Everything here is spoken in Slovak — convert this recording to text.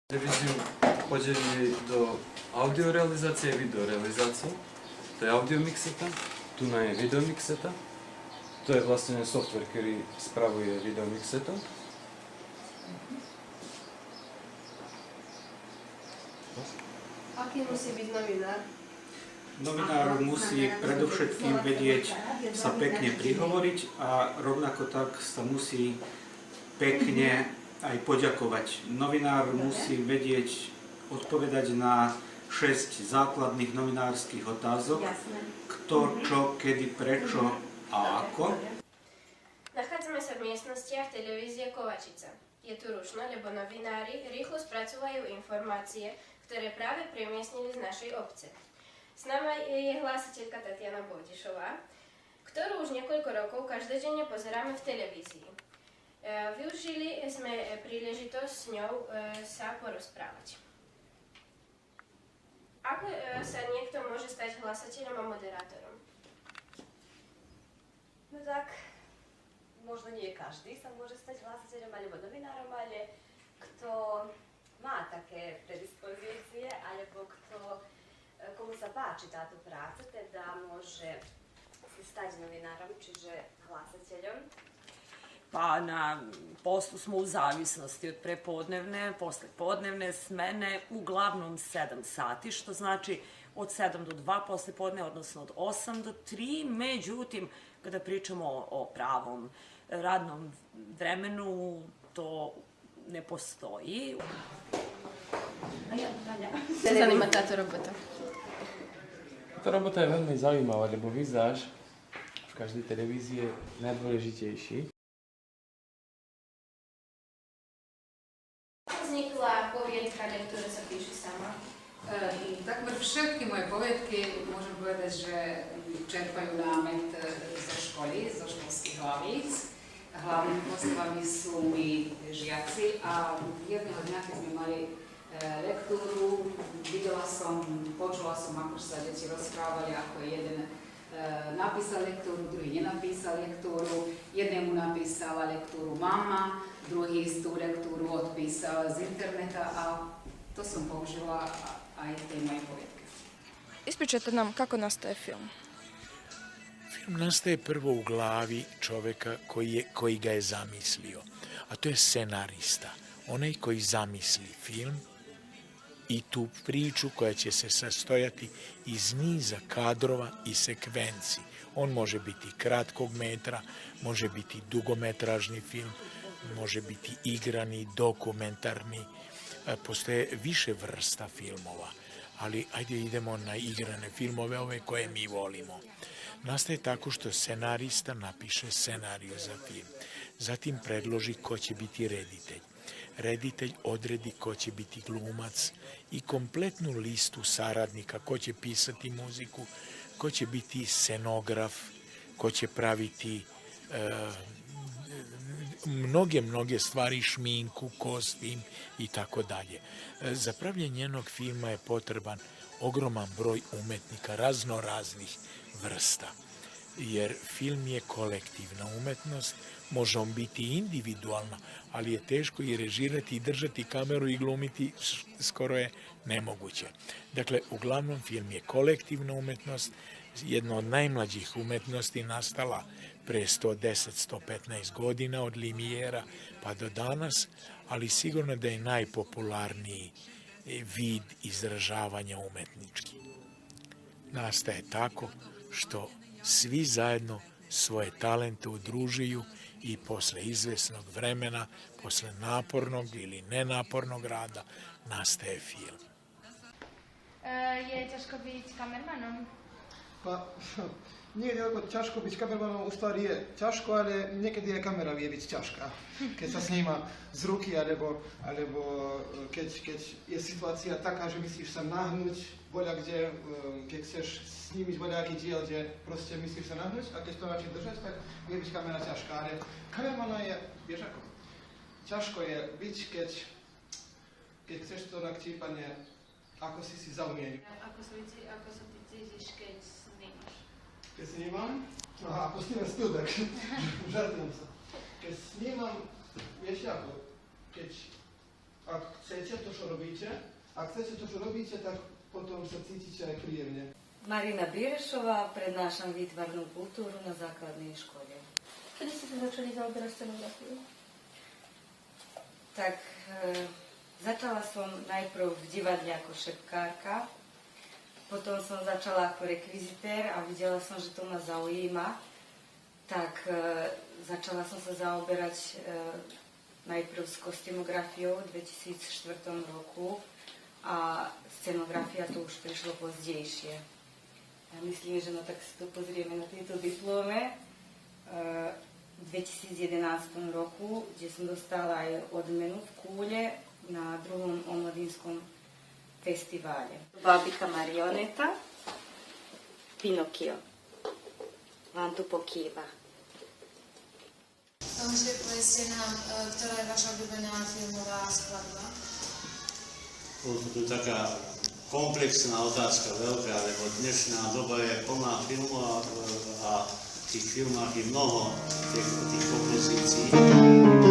Televiziju podzielili do audio realizacije i video realizacije. To je audio mikseta, tu je video mikseta. To je vlastne software, ktorý spravuje video mikseto. Aký musí byť novinár? Novinár musí predovšetkým vedieť sa pekne prihovoriť a rovnako tak sa musí pekne aj poďakovať. Novinár musí vedieť odpovedať na 6 základných novinárskych otázok. Kto, čo, kedy, prečo a ako. Nachádzame sa v miestnostiach televízie Kovačica. Je tu rušno, lebo novinári rýchlo spracovajú informácie, ktoré práve premiestnili z našej obce. S nami je hlásateľka Tatiana Bojdišová, ktorú už niekoľko rokov každodenne pozeráme v televízii. Využili sme príležitosť s ňou sa porozprávať. Ako sa niekto môže stať hlásateľom a moderátorom? No tak, možno nie každý sa môže stať hlásateľom alebo novinárom, ale kto má také predispozície alebo komu sa páči táto práca, teda môže si stať novinárom, čiže hlásateľom. Pa na poslu smo u zavisnosti od prepodnevne, poslepodnevne smene, uglavnom 7 sati, što znači od 7 do 2 poslepodne, odnosno od 8 do 3. Međutim, kada pričamo o pravom radnom vremenu, to ne postoji. Čo zanima táto robota? Ta robota je veľmi zaujímavá, lebo vizáž v každej televízii je najdôležitejší. Vznikla poviedka, ktorá sa píše sama? Takmer všetky moje poviedky, môžem povedať, že čerpajú námet zo školy, zo školských hlavíc. Hlavnými postavami sú mi žiaci a jedného dňa, keď sme mali lektúru, počula som, ako sa deti rozprávali, ako jeden napísal lektúru, druhý nenapísal lektúru. Jednému napísala lektúru mama, druhý tú lektúru odpísal z interneta a to som použila aj v tej mojej poviedke. Ispričajte nam kako nastaje film. Film nastaje prvo u glavi čoveka koji ga je zamislio, a to je scenarista, onaj koji zamisli film i tu priču koja će se sastojati iz niza kadrova i sekvenci. On može biti kratkog metra, može biti dugometražni film, može biti igrani, dokumentarni, postoje više vrsta filmova, ali ajde idemo na igrane filmove, ove koje mi volimo. Nastaje tako što scenarista napiše scenariju za film, zatim predloži ko će biti reditelj. Reditelj odredi ko će biti glumac i kompletnu listu saradnika, ko će pisati muziku, ko će biti scenograf, ko će praviti mnoge stvari, šminku, kostim i tako dalje. Za pravljenje jednog filma je potreban ogroman broj umetnika raznoraznih vrsta, jer film je kolektivna umetnost, može on biti individualna, ali je teško i režirati i držati kameru i glumiti, skoro je nemoguće. Dakle, uglavnom film je kolektivna umetnost, jedna od najmlađih umetnosti nastala pre 110-115 godina od Limijera pa do danas, ali sigurno da je najpopularniji vid izražavanja umetnički. Nastaje tako što svi zajedno svoje talente udružuju i posle izvesnog vremena, posle napornog ili nenapornog rada, nastaje film. Je ťažko byť kamermanom? Pa, nije toliko ťažko byť kamermanom, u stvari je ťažko, ale niekedy je kamera vie byť ťažká. Keď sa sníma z ruky, alebo keď je situácia taká, že myslíš sa nahnúť voľa kde, keď chceš snímiť voľaký diel, kde proste myslíš sa nahnúť a keď to radšej držať, tak vie byť kamera ťažká. Ale kamermana je, vieš ako, ťažko je byť, keď chceš to na ktípanie, ako si zaumieniť. Ako sa ty cítiš, keď snímaš? Keď snímam? Aha, ako snímam styl, tak žartujem sa. Keď snímam, vieš ako, keď ak chcete to, čo robíte, tak potom sa cítite aj príjemne. Marina Birešová, prednášam výtvarnú kultúru na základnej škole. Kedy ste sa začali zaoberať scenografiou? Tak začala som najprv v divadle ako šepkárka, potom som začala ako rekvizitér a videla som, že to ma zaujíma, tak začala som sa zaoberať najprv s kostýmografiou v 2004 roku a scenografia to už prišlo pozdejšie. Ja myslím, že no tak si to pozrieme na tejto diplome. V 2011 roku, kde som dostala aj odmenu v Kúle na 2. Omladinskom festivále. Bábika marioneta, Pinokio. Vám tu pokýva. Môžete povedzte nám, ktorá je vaša obľúbená filmová skladba? To je taká komplexná otázka, veľká, lebo dnešná doba je plná filmov a v tých filmách je mnoho tých kompozícií.